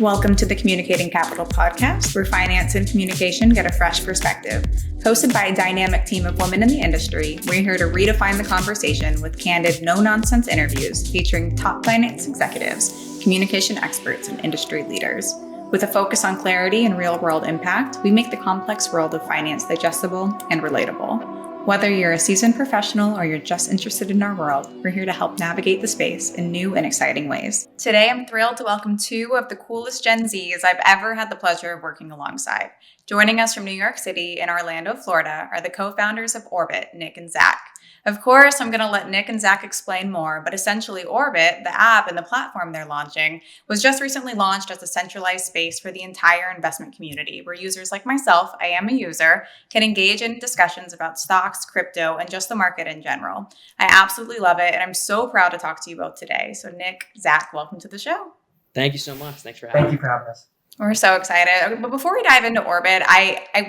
Welcome to the Communicating Capital podcast, where finance and communication get a fresh perspective. Hosted by a dynamic team of women in the industry, we're here to redefine the conversation with candid, no-nonsense interviews featuring top finance executives, communication experts, and industry leaders. With a focus on clarity and real-world impact, we make the complex world of finance digestible and relatable. Whether you're a seasoned professional or you're just interested in our world, we're here to help navigate the space in new and exciting ways. Today, I'm thrilled to welcome two of the coolest Gen Zs I've ever had the pleasure of working alongside. Joining us from New York City and Orlando, Florida, are the co-founders of Orbit, Nick and Zach. Of course, I'm going to let Nick and Zach explain more, but essentially Orbit, the app and the platform they're launching, was just recently launched as a centralized space for the entire investment community, where users like myself, I am a user, can engage in discussions about stocks, crypto, and just the market in general. I absolutely love it, and I'm so proud to talk to you both today. So Nick, Zach, welcome to the show. Thank you so much. Thanks for having me. Thank you for having us. We're so excited. But before we dive into Orbit,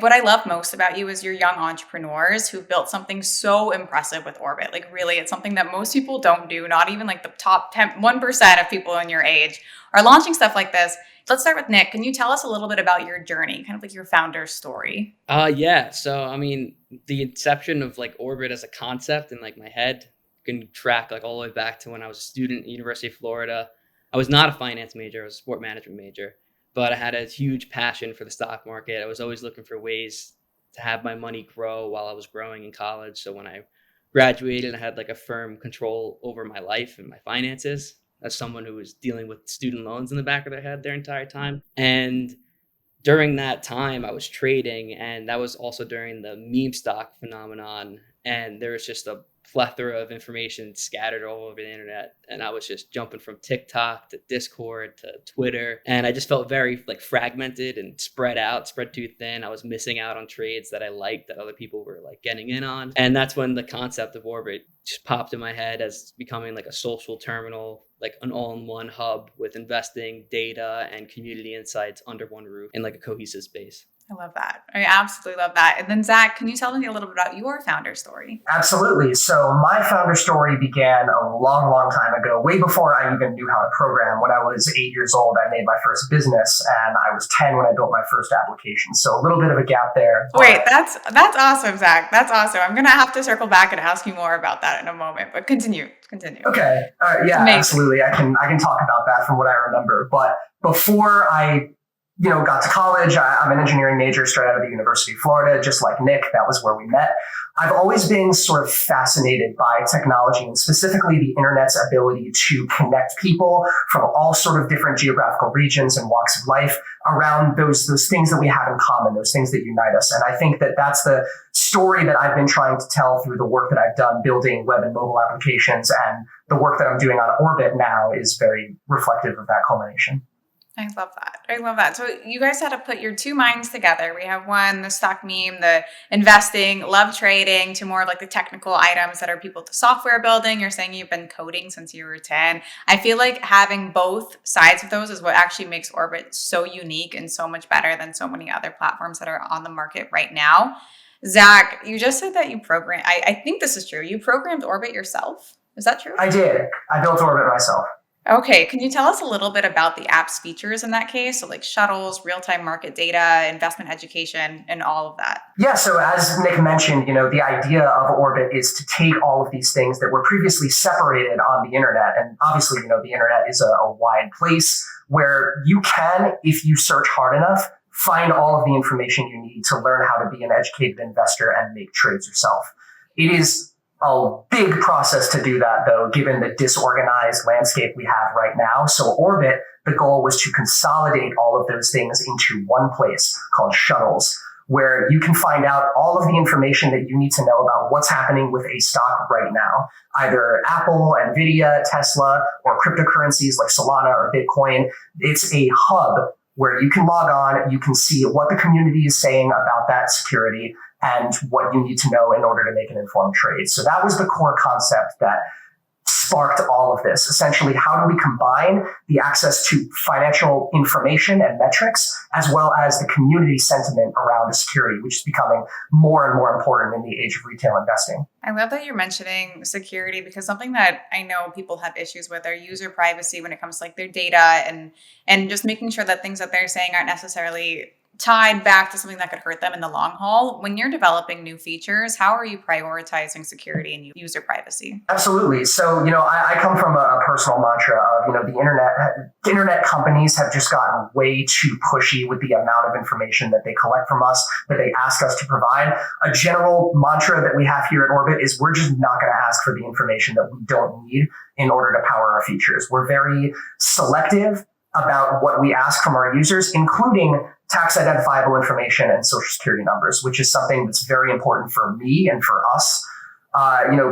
what I love most about you is you're young entrepreneurs who built something so impressive with Orbit. Like really, it's something that most people don't do. Not even like the top 1% of people in your age are launching stuff like this. Let's start with Nick. Can you tell us a little bit about your journey, kind of like your founder's story? Yeah. So, I mean, the inception of like Orbit as a concept in like my head can track like all the way back to when I was a student at the University of Florida. I was not a finance major. I was a sport management major. But I had a huge passion for the stock market. I was always looking for ways to have my money grow while I was growing in college. So when I graduated, I had like a firm control over my life and my finances as someone who was dealing with student loans in the back of their head their entire time. And during that time, I was trading, and that was also during the meme stock phenomenon. And there was just a plethora of information scattered all over the internet, and I was just jumping from TikTok to Discord to Twitter, and I just felt very like fragmented and spread too thin. I was missing out on trades that I liked that other people were like getting in on, and that's when the concept of Orbit just popped in my head as becoming like a social terminal, like an all-in-one hub with investing, data, and community insights under one roof in like a cohesive space. I love that. I absolutely love that. And then Zach, can you tell me a little bit about your founder story? Absolutely. So my founder story began a long, long time ago, way before I even knew how to program. When I was 8 years old, I made my first business, and I was 10 when I built my first application. So a little bit of a gap there. Wait, that's awesome, Zach. That's awesome. I'm going to have to circle back and ask you more about that in a moment, but continue. Okay. Yeah, amazing. Absolutely. I can talk about that from what I remember. But before I got to college, I'm an engineering major straight out of the University of Florida, just like Nick. That was where we met. I've always been sort of fascinated by technology, and specifically the internet's ability to connect people from all sort of different geographical regions and walks of life around those things that we have in common, those things that unite us. And I think that that's the story that I've been trying to tell through the work that I've done building web and mobile applications, and the work that I'm doing on Orbit now is very reflective of that culmination. I love that. So you guys had to put your two minds together. We have one, the stock meme, the investing, love trading, to more like the technical items that are people to software building. You're saying you've been coding since you were 10. I feel like having both sides of those is what actually makes Orbit so unique and so much better than so many other platforms that are on the market right now. Zach, you just said that you programmed. I think this is true. You programmed Orbit yourself. Is that true? I did. I built Orbit myself. Okay, can you tell us a little bit about the app's features in that case? So like shuttles, real-time market data, investment education, and all of that. Yeah, so as Nick mentioned, the idea of Orbit is to take all of these things that were previously separated on the internet. And obviously, the internet is a wide place where you can, if you search hard enough, find all of the information you need to learn how to be an educated investor and make trades yourself. It is a big process to do that, though, given the disorganized landscape we have right now. So Orbit, the goal was to consolidate all of those things into one place called Shuttles, where you can find out all of the information that you need to know about what's happening with a stock right now, either Apple, Nvidia, Tesla, or cryptocurrencies like Solana or Bitcoin. It's a hub where you can log on, you can see what the community is saying about that security and what you need to know in order to make an informed trade. So that was the core concept that sparked all of this. Essentially, how do we combine the access to financial information and metrics, as well as the community sentiment around security, which is becoming more and more important in the age of retail investing? I love that you're mentioning security, because something that I know people have issues with are user privacy when it comes to like their data and just making sure that things that they're saying aren't necessarily tied back to something that could hurt them in the long haul. When you're developing new features, how are you prioritizing security and user privacy? Absolutely. So, I come from a personal mantra of, the internet companies have just gotten way too pushy with the amount of information that they collect from us, that they ask us to provide. A general mantra that we have here at Orbit is we're just not going to ask for the information that we don't need in order to power our features. We're very selective about what we ask from our users, including tax identifiable information and social security numbers, which is something that's very important for me and for us.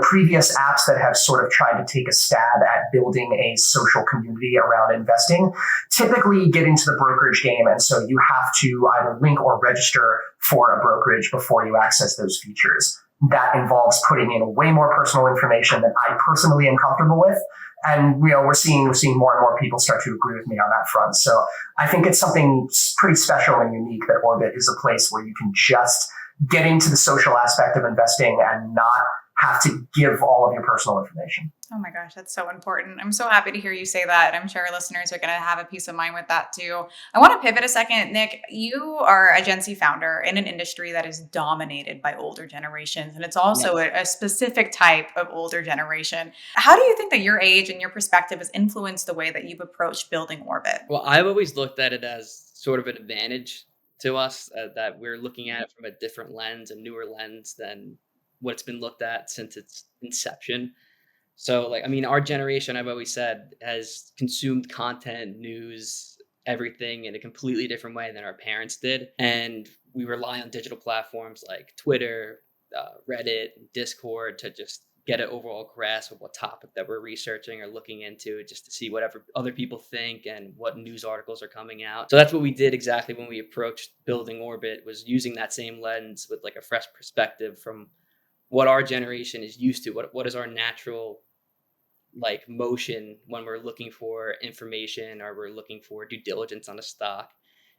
Previous apps that have sort of tried to take a stab at building a social community around investing typically get into the brokerage game. And so you have to either link or register for a brokerage before you access those features. That involves putting in way more personal information than I personally am comfortable with. And we're seeing more and more people start to agree with me on that front. So I think it's something pretty special and unique that Orbit is a place where you can just get into the social aspect of investing and not have to give all of your personal information. Oh my gosh, that's so important. I'm so happy to hear you say that. I'm sure our listeners are going to have a peace of mind with that too. I want to pivot a second. Nick, you are a Gen Z founder in an industry that is dominated by older generations. And it's also a specific type of older generation. How do you think that your age and your perspective has influenced the way that you've approached building Orbit? Well, I've always looked at it as sort of an advantage to us, that we're looking at it from a different lens, a newer lens than what's been looked at since its inception. So our generation, I've always said, has consumed content, news, everything in a completely different way than our parents did. And we rely on digital platforms like Twitter, Reddit, Discord to just get an overall grasp of what topic that we're researching or looking into, just to see whatever other people think and what news articles are coming out. So that's what we did exactly when we approached building Orbit, was using that same lens with like a fresh perspective from what our generation is used to, what is our natural motion when we're looking for information or we're looking for due diligence on a stock.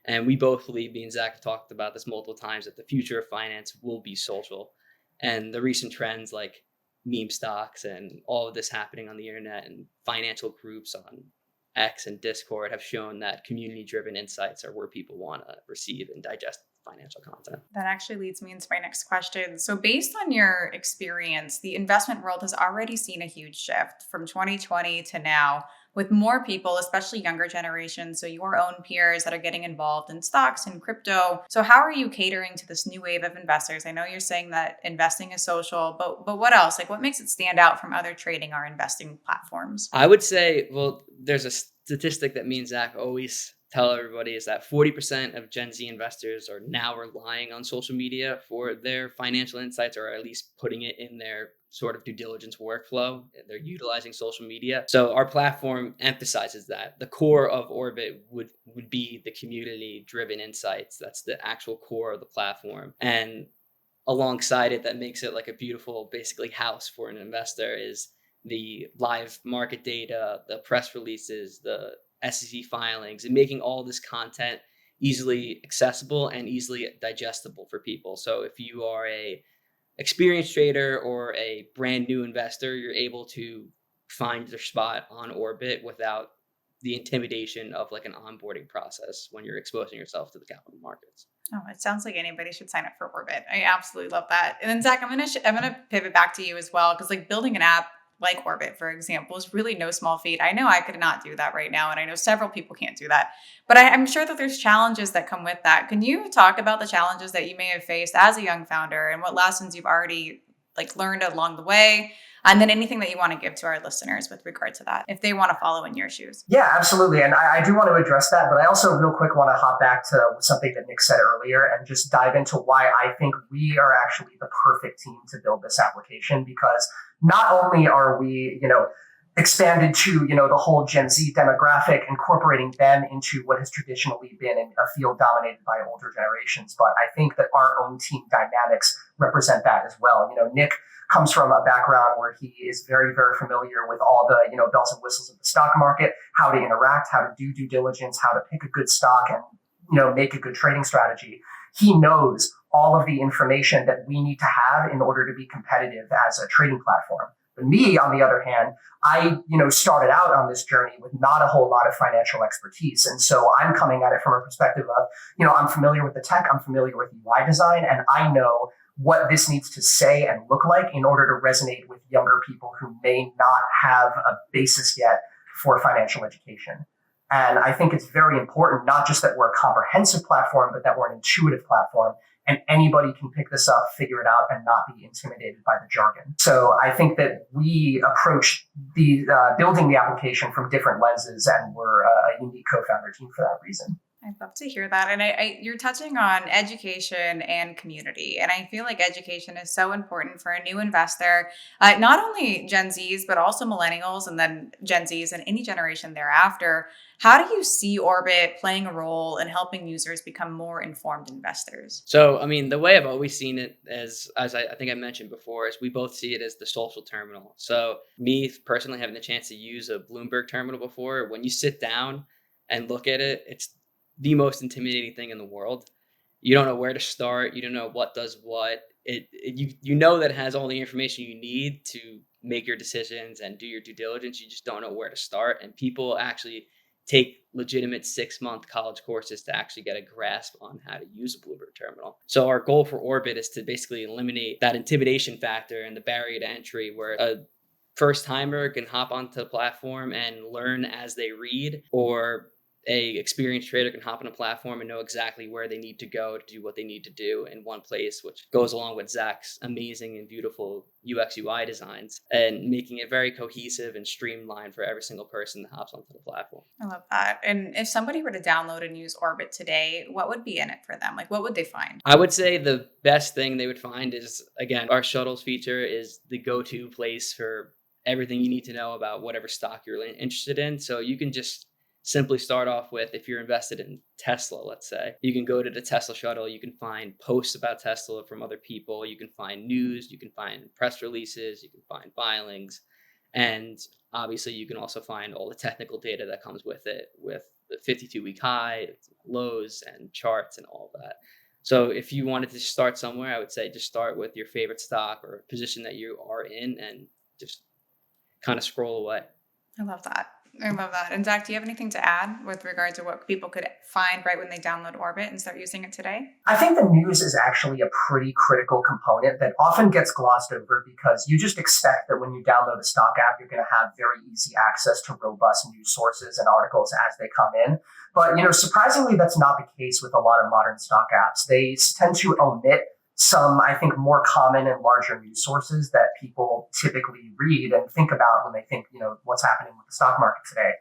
And we both believe, me and Zach have talked about this multiple times, that the future of finance will be social. And the recent trends like meme stocks and all of this happening on the internet and financial groups on X and Discord have shown that community-driven insights are where people want to receive and digest financial content. That actually leads me into my next question. So based on your experience, the investment world has already seen a huge shift from 2020 to now, with more people, especially younger generations, so your own peers, that are getting involved in stocks and crypto. So how are you catering to this new wave of investors? I know you're saying that investing is social, but what else? What makes it stand out from other trading or investing platforms? I would say, there's a statistic that me and Zach always tell everybody, is that 40% of Gen Z investors are now relying on social media for their financial insights, or at least putting it in their sort of due diligence workflow. They're utilizing social media. So our platform emphasizes that. The core of Orbit would be the community-driven insights. That's the actual core of the platform. And alongside it, that makes it like a beautiful, basically, house for an investor, is the live market data, the press releases, the SEC filings, and making all this content easily accessible and easily digestible for people. So if you are a experienced trader or a brand new investor, you're able to find your spot on Orbit without the intimidation of an onboarding process when you're exposing yourself to the capital markets. Oh, it sounds like anybody should sign up for Orbit. I absolutely love that. And then Zach, I'm gonna pivot back to you as well, because building an app like Orbit, for example, is really no small feat. I know I could not do that right now, and I know several people can't do that. But I'm sure that there's challenges that come with that. Can you talk about the challenges that you may have faced as a young founder and what lessons you've already learned along the way? And then anything that you want to give to our listeners with regard to that, if they want to follow in your shoes. Yeah, absolutely. And I do want to address that, but I also real quick want to hop back to something that Nick said earlier and just dive into why I think we are actually the perfect team to build this application, because not only are we, expanded to, the whole Gen Z demographic, incorporating them into what has traditionally been a field dominated by older generations, but I think that our own team dynamics represent that as well. Nick comes from a background where he is very, very familiar with all the, bells and whistles of the stock market, how to interact, how to do due diligence, how to pick a good stock and, make a good trading strategy. He knows all of the information that we need to have in order to be competitive as a trading platform. But me, on the other hand, I, started out on this journey with not a whole lot of financial expertise. And so I'm coming at it from a perspective of, I'm familiar with the tech, I'm familiar with UI design, and I know what this needs to say and look like in order to resonate with younger people who may not have a basis yet for financial education. And I think it's very important, not just that we're a comprehensive platform, but that we're an intuitive platform. And anybody can pick this up, figure it out, and not be intimidated by the jargon. So I think that we approach the building the application from different lenses, and we're a unique co-founder team for that reason. I'd love to hear that. And you're touching on education and community. And I feel like education is so important for a new investor, not only Gen Zs, but also millennials and then Gen Zs and any generation thereafter. How do you see Orbit playing a role in helping users become more informed investors? So, the way I've always seen it as I think I mentioned before, is we both see it as the social terminal. So me personally having the chance to use a Bloomberg terminal before, when you sit down and look at it, it's the most intimidating thing in the world. You don't know where to start. You don't know what does what. You know that it has all the information you need to make your decisions and do your due diligence. You just don't know where to start. And people actually take legitimate 6-month college courses to actually get a grasp on how to use a Bloomberg terminal. So our goal for Orbit is to basically eliminate that intimidation factor and the barrier to entry, where a first timer can hop onto the platform and learn as they read, or a experienced trader can hop on a platform and know exactly where they need to go to do what they need to do in one place, which goes along with Zach's amazing and beautiful UX UI designs, and making it very cohesive and streamlined for every single person that hops onto the platform. I love that. And if somebody were to download and use Orbit today, what would be in it for them? Like, what would they find? I would say the best thing they would find is, again, our shuttles feature is the go-to place for everything you need to know about whatever stock you're interested in. So you can just simply start off with, if you're invested in Tesla, let's say, you can go to the Tesla shuttle. You can find posts about Tesla from other people. You can find news. You can find press releases. You can find filings. And obviously, you can also find all the technical data that comes with it, with the 52-week high, lows, and charts and all of that. So if you wanted to start somewhere, I would say just start with your favorite stock or position that you are in and just kind of scroll away. I love that. And Zach, do you have anything to add with regard to what people could find right when they download Orbit and start using it today? I think the news is actually a pretty critical component that often gets glossed over, because you just expect that when you download a stock app, you're going to have very easy access to robust news sources and articles as they come in. But, surprisingly, that's not the case with a lot of modern stock apps. They tend to omit some, I think, more common and larger news sources that people typically read and think about when they think, what's happening with the stock market today.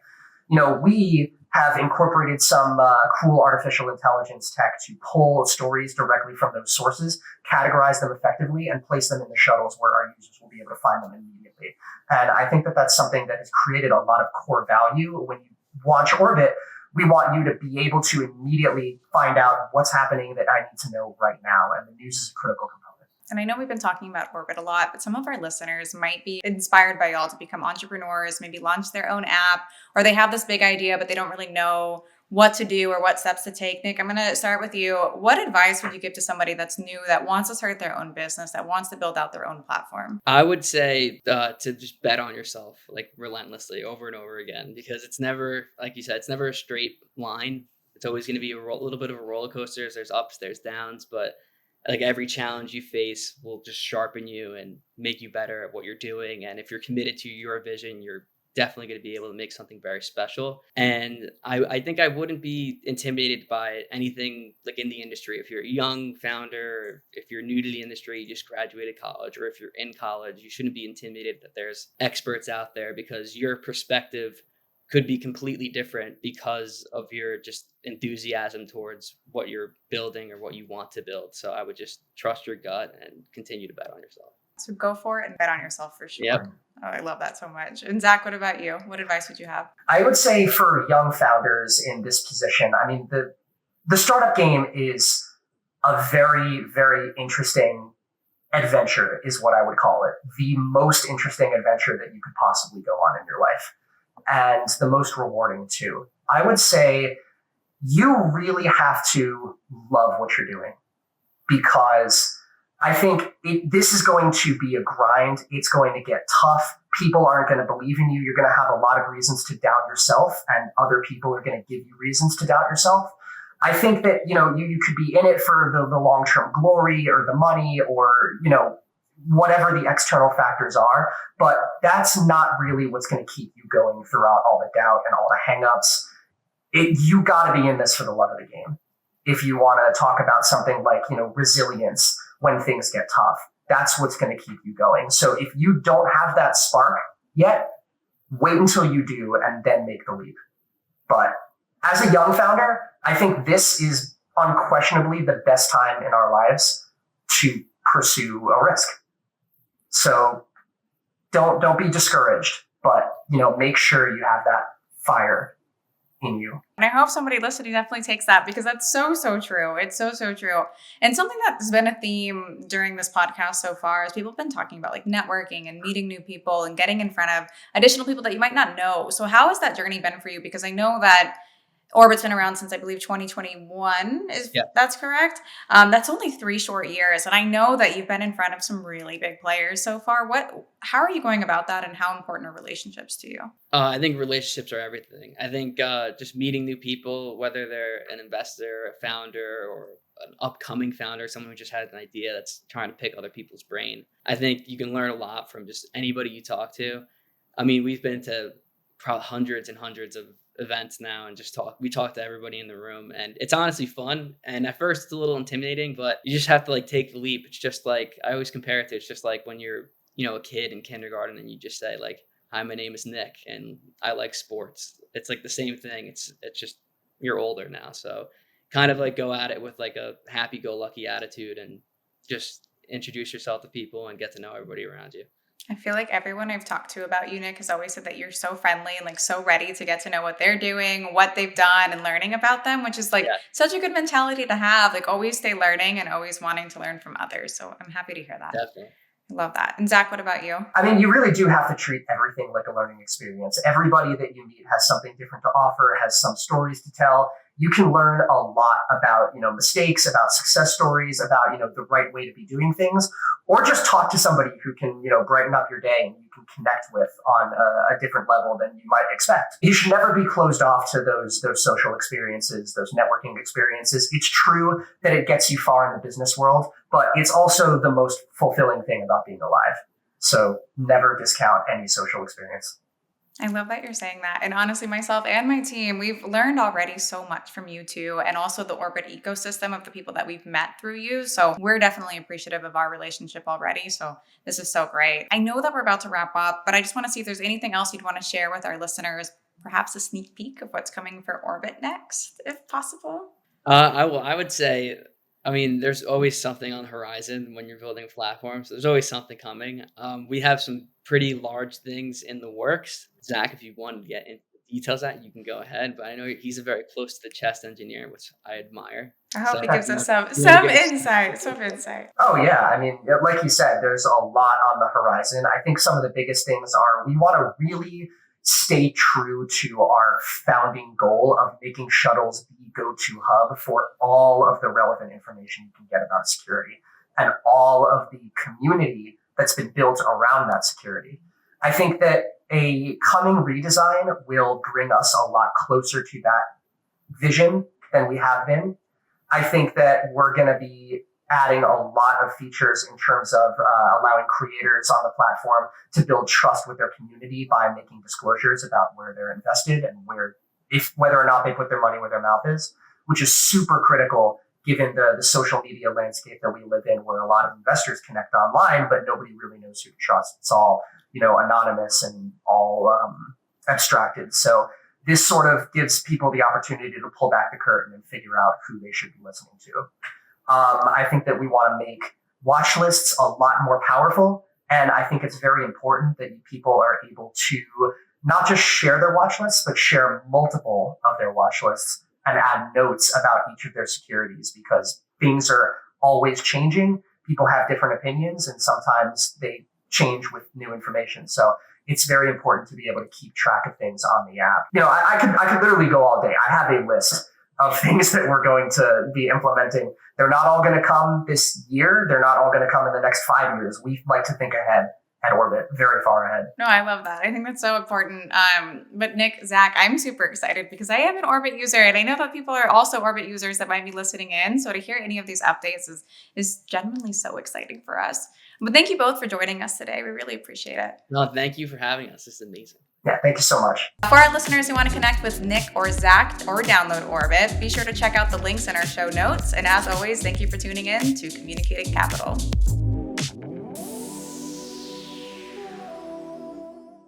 We have incorporated some cool artificial intelligence tech to pull stories directly from those sources, categorize them effectively, and place them in the shuttles where our users will be able to find them immediately. And I think that that's something that has created a lot of core value. When you launch Orbit, we want you to be able to immediately find out what's happening that I need to know right now. And the news is a critical component. And I know we've been talking about Orbit a lot, but some of our listeners might be inspired by y'all to become entrepreneurs, maybe launch their own app, or they have this big idea, but they don't really know what to do or what steps to take. Nick, I'm going to start with you. What advice would you give to somebody that's new, that wants to start their own business, that wants to build out their own platform? I would say to just bet on yourself, like relentlessly over and over again, because it's never, like you said, it's never a straight line. It's always going to be a little bit of a roller coaster. There's ups, there's downs, but like every challenge you face will just sharpen you and make you better at what you're doing. And if you're committed to your vision, you're definitely going to be able to make something very special. And I think I wouldn't be intimidated by anything like in the industry. If you're a young founder, if you're new to the industry, you just graduated college, or if you're in college, you shouldn't be intimidated that there's experts out there, because your perspective could be completely different because of your just enthusiasm towards what you're building or what you want to build. So I would just trust your gut and continue to bet on yourself. So go for it and bet on yourself for sure. Yep. Oh, I love that so much. And Zach, what about you? What advice would you have? I would say for young founders in this position, I mean, the startup game is a very, very interesting adventure is what I would call it. The most interesting adventure that you could possibly go on in your life, and the most rewarding too. I would say you really have to love what you're doing, because I think this is going to be a grind. It's going to get tough. People aren't going to believe in you. You're going to have a lot of reasons to doubt yourself, and other people are going to give you reasons to doubt yourself. I think that, you could be in it for the long-term glory or the money or, whatever the external factors are, but that's not really what's going to keep you going throughout all the doubt and all the hangups. You got to be in this for the love of the game. If you want to talk about something like, resilience when things get tough, that's what's going to keep you going. So if you don't have that spark yet, wait until you do and then make the leap. But as a young founder, I think this is unquestionably the best time in our lives to pursue a risk. So don't be discouraged, but make sure you have that fire in you. And I hope somebody listening definitely takes that, because that's so true. It's so true. And something that's been a theme during this podcast so far is people have been talking about like networking and meeting new people and getting in front of additional people that you might not know. So how has that journey been for you? Because I know that Orbit's been around since I believe 2021, that's correct. That's only 3 short years. And I know that you've been in front of some really big players so far. How are you going about that, and how important are relationships to you? I think relationships are everything. I think just meeting new people, whether they're an investor, a founder, or an upcoming founder, someone who just had an idea that's trying to pick other people's brain. I think you can learn a lot from just anybody you talk to. I mean, we've been to probably hundreds and hundreds of events now and we talk to everybody in the room, and it's honestly fun. And at first it's a little intimidating, but you just have to like take the leap. It's just like, I always compare it to, it's just like when you're, a kid in kindergarten and you just say like, hi, my name is Nick and I like sports. It's like the same thing. It's just, you're older now. So kind of like go at it with like a happy-go-lucky attitude and just introduce yourself to people and get to know everybody around you. I feel like everyone I've talked to about you, Nick, has always said that you're so friendly and like so ready to get to know what they're doing, what they've done, and learning about them, which is like such a good mentality to have. Like always stay learning and always wanting to learn from others. So I'm happy to hear that. Definitely. I love that. And Zach, what about you? I mean, you really do have to treat everything like a learning experience. Everybody that you meet has something different to offer, has some stories to tell. You can learn a lot about, mistakes, about success stories, about, the right way to be doing things, or just talk to somebody who can, brighten up your day and you can connect with on a different level than you might expect. You should never be closed off to those social experiences, those networking experiences. It's true that it gets you far in the business world, but it's also the most fulfilling thing about being alive. So never discount any social experience. I love that you're saying that. And honestly, myself and my team, we've learned already so much from you two, and also the Orbit ecosystem of the people that we've met through you. So we're definitely appreciative of our relationship already. So this is so great. I know that we're about to wrap up, but I just want to see if there's anything else you'd want to share with our listeners, perhaps a sneak peek of what's coming for Orbit next, if possible. I would say, there's always something on the horizon when you're building platforms. There's always something coming. We have some pretty large things in the works. Zach, if you want to get into the details of that, you can go ahead. But I know he's a very close to the chest engineer, which I admire. I hope he gives us some insight. Oh, yeah. I mean, like you said, there's a lot on the horizon. I think some of the biggest things are we want to really stay true to our founding goal of making shuttles the go-to hub for all of the relevant information you can get about security and all of the community that's been built around that security. I think that a coming redesign will bring us a lot closer to that vision than we have been. I think that we're going to be adding a lot of features in terms of allowing creators on the platform to build trust with their community by making disclosures about where they're invested and whether or not they put their money where their mouth is, which is super critical given the social media landscape that we live in, where a lot of investors connect online, but nobody really knows who to trust. It's all, anonymous and all abstracted. So this sort of gives people the opportunity to pull back the curtain and figure out who they should be listening to. I think that we want to make watch lists a lot more powerful. And I think it's very important that people are able to not just share their watch lists, but share multiple of their watch lists and add notes about each of their securities, because things are always changing. people have different opinions, and sometimes they change with new information. So it's very important to be able to keep track of things on the app. I could literally go all day. I have a list of things that we're going to be implementing. They're not all going to come this year. They're not all going to come in the next 5 years. We like to think ahead at Orbit, very far ahead. No, I love that. I think that's so important. But Nick, Zach, I'm super excited because I am an Orbit user, and I know that people are also Orbit users that might be listening in. So to hear any of these updates is genuinely so exciting for us. But thank you both for joining us today. We really appreciate it. No, thank you for having us. This is amazing. Yeah, thank you so much. For our listeners who want to connect with Nick or Zach or download Orbit, be sure to check out the links in our show notes. And as always, thank you for tuning in to Communicating Capital.